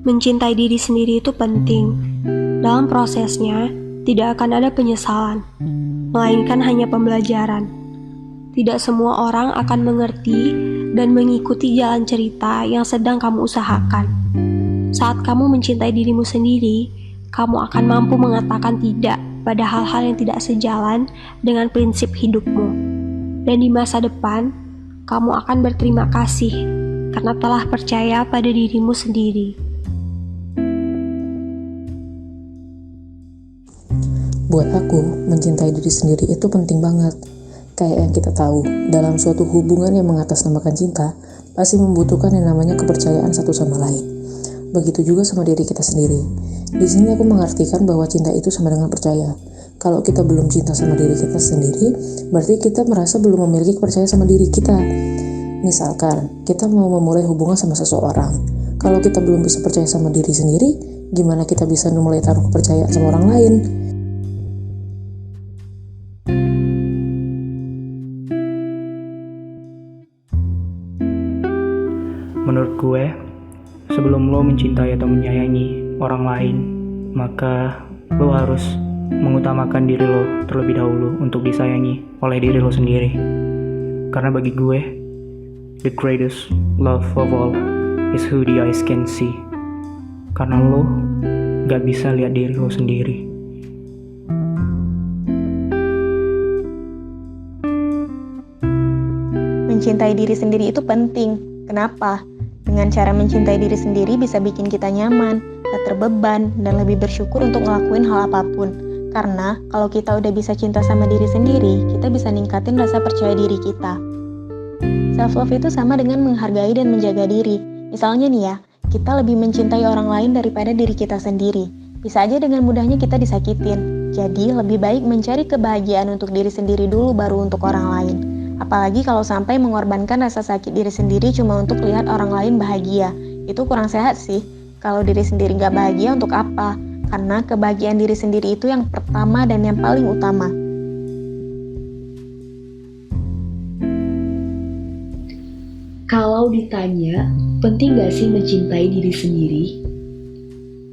Mencintai diri sendiri itu penting. Dalam prosesnya, tidak akan ada penyesalan, melainkan hanya pembelajaran. Tidak semua orang akan mengerti dan mengikuti jalan cerita yang sedang kamu usahakan. Saat kamu mencintai dirimu sendiri, kamu akan mampu mengatakan tidak pada hal-hal yang tidak sejalan dengan prinsip hidupmu. Dan di masa depan, kamu akan berterima kasih karena telah percaya pada dirimu sendiri. Buat aku, mencintai diri sendiri itu penting banget. Kayak yang kita tahu, dalam suatu hubungan yang mengatasnamakan cinta, pasti membutuhkan yang namanya kepercayaan satu sama lain. Begitu juga sama diri kita sendiri. Di sini aku mengartikan bahwa cinta itu sama dengan percaya. Kalau kita belum cinta sama diri kita sendiri, berarti kita merasa belum memiliki kepercayaan sama diri kita. Misalkan, kita mau memulai hubungan sama seseorang. Kalau kita belum bisa percaya sama diri sendiri, gimana kita bisa mulai taruh kepercayaan sama orang lain? Menurut gue, sebelum lo mencintai atau menyayangi orang lain, maka lo harus mengutamakan diri lo terlebih dahulu untuk disayangi oleh diri lo sendiri. Karena bagi gue, the greatest love of all is who the eyes can see. Karena lo gak bisa lihat diri lo sendiri. Mencintai diri sendiri itu penting. Kenapa? Dengan cara mencintai diri sendiri bisa bikin kita nyaman, gak terbeban, dan lebih bersyukur untuk ngelakuin hal apapun. Karena kalau kita udah bisa cinta sama diri sendiri, kita bisa ningkatin rasa percaya diri kita. Self-love itu sama dengan menghargai dan menjaga diri. Misalnya nih ya, kita lebih mencintai orang lain daripada diri kita sendiri. Bisa aja dengan mudahnya kita disakitin. Jadi lebih baik mencari kebahagiaan untuk diri sendiri dulu baru untuk orang lain. Apalagi kalau sampai mengorbankan rasa sakit diri sendiri cuma untuk lihat orang lain bahagia. Itu kurang sehat sih. Kalau diri sendiri gak bahagia untuk apa? Karena kebahagiaan diri sendiri itu yang pertama dan yang paling utama. Kalau ditanya, penting gak sih mencintai diri sendiri?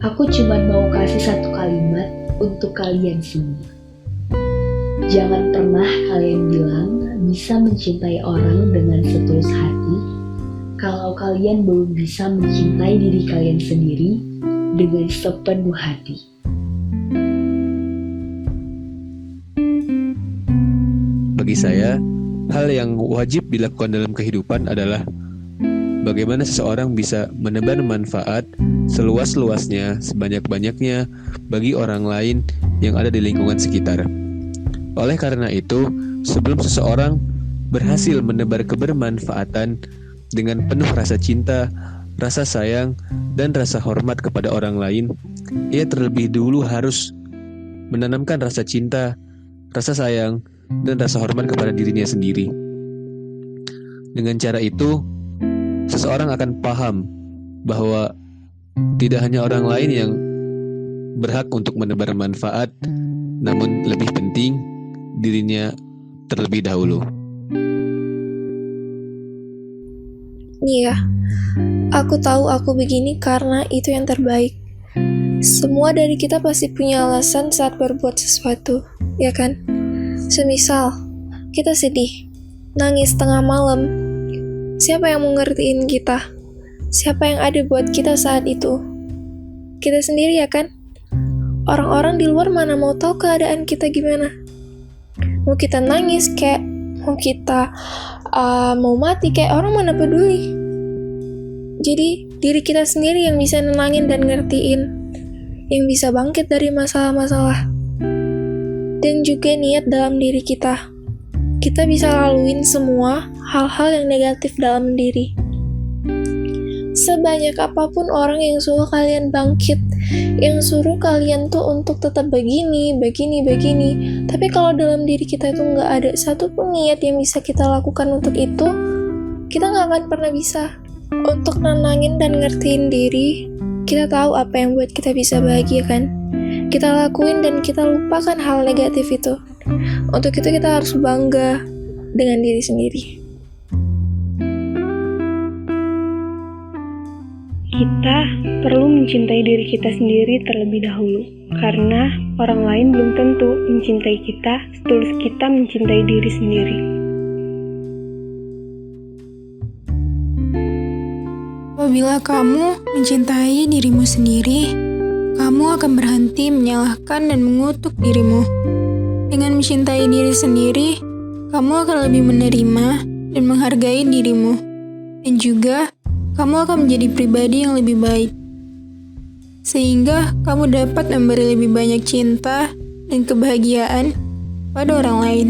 Aku cuma mau kasih satu kalimat untuk kalian semua. Jangan pernah kalian bilang bisa mencintai orang dengan setulus hati kalau kalian belum bisa mencintai diri kalian sendiri dengan sepenuh hati. Bagi saya, hal yang wajib dilakukan dalam kehidupan adalah bagaimana seseorang bisa menebar manfaat seluas-luasnya, sebanyak-banyaknya bagi orang lain yang ada di lingkungan sekitar. Oleh karena itu, sebelum seseorang berhasil menebar kebermanfaatan dengan penuh rasa cinta, rasa sayang, dan rasa hormat kepada orang lain, ia terlebih dulu harus menanamkan rasa cinta, rasa sayang, dan rasa hormat kepada dirinya sendiri. Dengan cara itu, seseorang akan paham bahwa tidak hanya orang lain yang berhak untuk menebar manfaat, namun lebih penting dirinya terlebih dahulu. Iya, aku tahu aku begini karena itu yang terbaik. Semua dari kita pasti punya alasan saat berbuat sesuatu, ya kan? Semisal, kita sedih, nangis tengah malam. Siapa yang mau ngertiin kita? Siapa yang ada buat kita saat itu? Kita sendiri, ya kan? Orang-orang di luar mana mau tahu keadaan kita gimana? Mau kita nangis kayak, mau kita mau mati kayak, orang mana peduli. Jadi diri kita sendiri yang bisa nenangin dan ngertiin, yang bisa bangkit dari masalah-masalah. Dan juga niat dalam diri kita. Kita bisa laluin semua hal-hal yang negatif dalam diri. Sebanyak apapun orang yang suruh kalian bangkit, yang suruh kalian tuh untuk tetap begini. Tapi kalau dalam diri kita itu nggak ada satu pun niat yang bisa kita lakukan untuk itu, kita nggak akan pernah bisa. Untuk nenangin dan ngertiin diri, kita tahu apa yang buat kita bisa bahagia kan? Kita lakuin dan kita lupakan hal negatif itu. Untuk itu kita harus bangga dengan diri sendiri. Kita perlu mencintai diri kita sendiri terlebih dahulu, karena orang lain belum tentu mencintai kita setulus kita mencintai diri sendiri. Apabila kamu mencintai dirimu sendiri, kamu akan berhenti menyalahkan dan mengutuk dirimu. Dengan mencintai diri sendiri, kamu akan lebih menerima dan menghargai dirimu. Dan juga, kamu akan menjadi pribadi yang lebih baik. Sehingga kamu dapat memberi lebih banyak cinta dan kebahagiaan pada orang lain.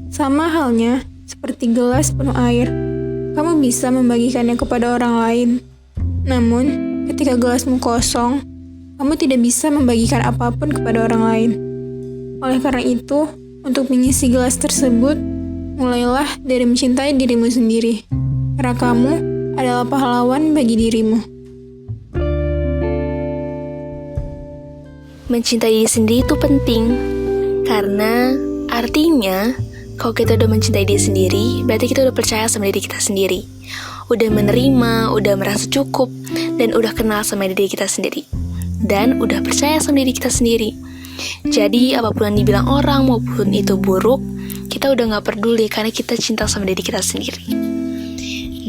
Sama halnya seperti gelas penuh air, kamu bisa membagikannya kepada orang lain. Namun, ketika gelasmu kosong, kamu tidak bisa membagikan apapun kepada orang lain. Oleh karena itu, untuk mengisi gelas tersebut, mulailah dari mencintai dirimu sendiri. Karena kamu adalah pahlawan bagi dirimu. Mencintai diri sendiri itu penting, karena artinya kalau kita udah mencintai diri sendiri, berarti kita udah percaya sama diri kita sendiri, udah menerima, udah merasa cukup, dan udah kenal sama diri kita sendiri, dan udah percaya sama diri kita sendiri. Jadi apapun yang dibilang orang maupun itu buruk, kita udah gak peduli karena kita cinta sama diri kita sendiri.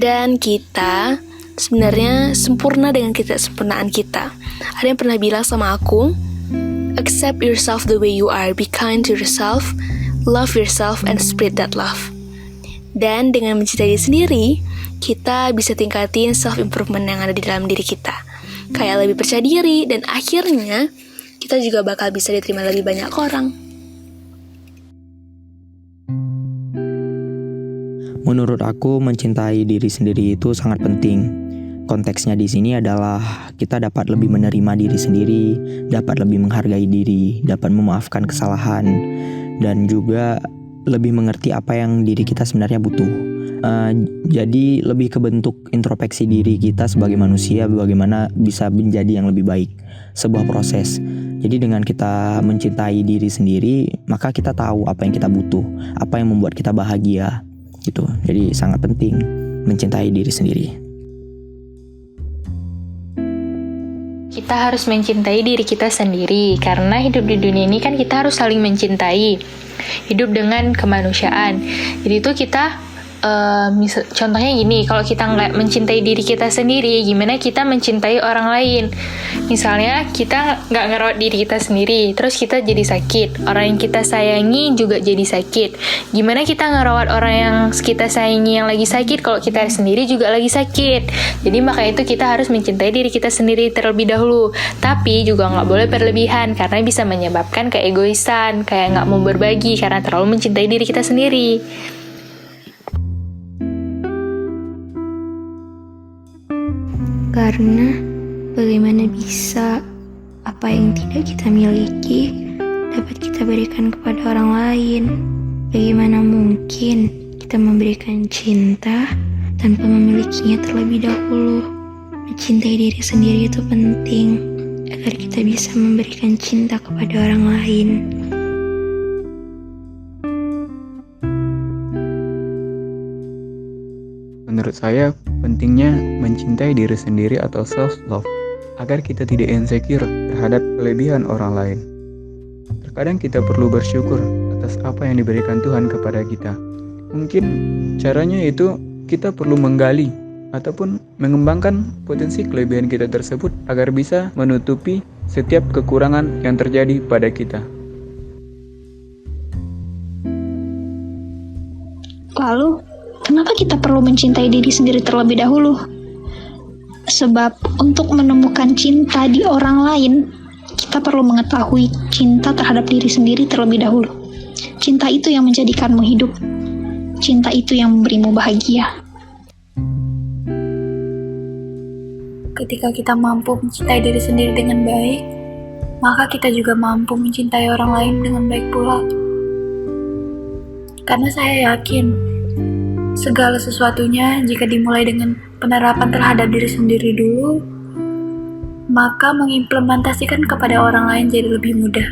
Dan kita sebenarnya sempurna dengan ketidaksempurnaan kita. Ada yang pernah bilang sama aku, accept yourself the way you are, be kind to yourself, love yourself, and spread that love. Dan dengan mencintai diri sendiri, kita bisa tingkatin self-improvement yang ada di dalam diri kita. Kayak lebih percaya diri, dan akhirnya kita juga bakal bisa diterima lebih banyak orang. Menurut aku, mencintai diri sendiri itu sangat penting. Konteksnya di sini adalah kita dapat lebih menerima diri sendiri, dapat lebih menghargai diri, dapat memaafkan kesalahan, dan juga lebih mengerti apa yang diri kita sebenarnya butuh. Jadi lebih ke bentuk introspeksi diri kita sebagai manusia, bagaimana bisa menjadi yang lebih baik. Sebuah proses. Jadi dengan kita mencintai diri sendiri, maka kita tahu apa yang kita butuh, apa yang membuat kita bahagia, gitu. Jadi sangat penting mencintai diri sendiri. Kita harus mencintai diri kita sendiri, karena hidup di dunia ini kan kita harus saling mencintai. Hidup dengan kemanusiaan. Jadi itu kita contohnya gini, kalau kita nggak mencintai diri kita sendiri, gimana kita mencintai orang lain? Misalnya kita nggak ngerawat diri kita sendiri, terus kita jadi sakit, orang yang kita sayangi juga jadi sakit. Gimana kita ngerawat orang yang kita sayangi yang lagi sakit kalau kita sendiri juga lagi sakit? Jadi maka itu kita harus mencintai diri kita sendiri terlebih dahulu, tapi juga nggak boleh berlebihan karena bisa menyebabkan keegoisan, kayak nggak mau berbagi karena terlalu mencintai diri kita sendiri. Karena bagaimana bisa apa yang tidak kita miliki dapat kita berikan kepada orang lain? Bagaimana mungkin kita memberikan cinta tanpa memilikinya terlebih dahulu? Mencintai diri sendiri itu penting agar kita bisa memberikan cinta kepada orang lain. Menurut saya, pentingnya mencintai diri sendiri atau self-love agar kita tidak insecure terhadap kelebihan orang lain. Terkadang kita perlu bersyukur atas apa yang diberikan Tuhan kepada kita. Mungkin caranya itu kita perlu menggali ataupun mengembangkan potensi kelebihan kita tersebut agar bisa menutupi setiap kekurangan yang terjadi pada kita. Lalu, kenapa kita perlu mencintai diri sendiri terlebih dahulu? Sebab untuk menemukan cinta di orang lain, kita perlu mengetahui cinta terhadap diri sendiri terlebih dahulu. Cinta itu yang menjadikanmu hidup. Cinta itu yang memberimu bahagia. Ketika kita mampu mencintai diri sendiri dengan baik, maka kita juga mampu mencintai orang lain dengan baik pula. Karena saya yakin segala sesuatunya jika dimulai dengan penerapan terhadap diri sendiri dulu, maka mengimplementasikan kepada orang lain jadi lebih mudah.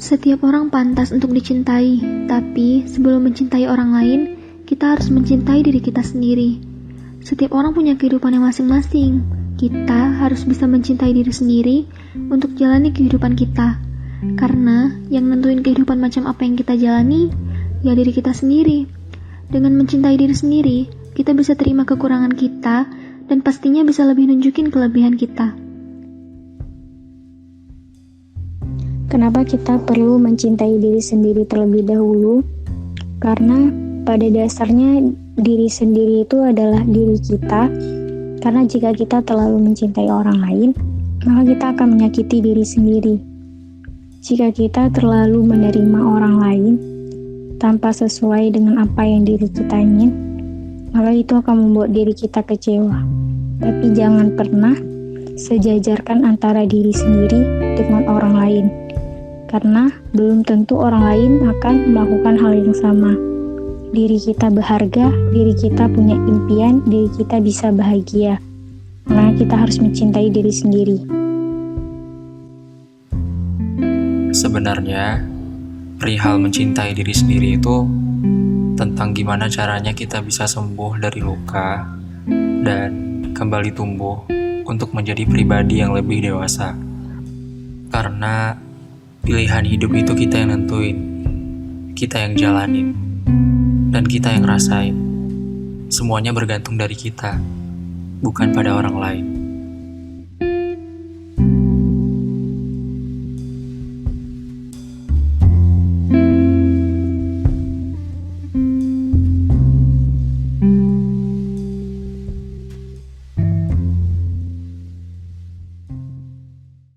Setiap orang pantas untuk dicintai, tapi sebelum mencintai orang lain, kita harus mencintai diri kita sendiri. Setiap orang punya kehidupannya masing-masing. Kita harus bisa mencintai diri sendiri untuk jalani kehidupan kita. Karena yang nentuin kehidupan macam apa yang kita jalani, ya diri kita sendiri. Dengan mencintai diri sendiri, kita bisa terima kekurangan kita dan pastinya bisa lebih nunjukin kelebihan kita. Kenapa kita perlu mencintai diri sendiri terlebih dahulu? Karena pada dasarnya diri sendiri itu adalah diri kita. Karena jika kita terlalu mencintai orang lain, maka kita akan menyakiti diri sendiri. Jika kita terlalu menerima orang lain tanpa sesuai dengan apa yang diri kita ingin, maka itu akan membuat diri kita kecewa. Tapi jangan pernah sejajarkan antara diri sendiri dengan orang lain. Karena belum tentu orang lain akan melakukan hal yang sama. Diri kita berharga, diri kita punya impian, diri kita bisa bahagia. Makanya kita harus mencintai diri sendiri. Sebenarnya, perihal mencintai diri sendiri itu tentang gimana caranya kita bisa sembuh dari luka dan kembali tumbuh untuk menjadi pribadi yang lebih dewasa. Karena pilihan hidup itu kita yang nentuin, kita yang jalanin, dan kita yang rasain. Semuanya bergantung dari kita, bukan pada orang lain.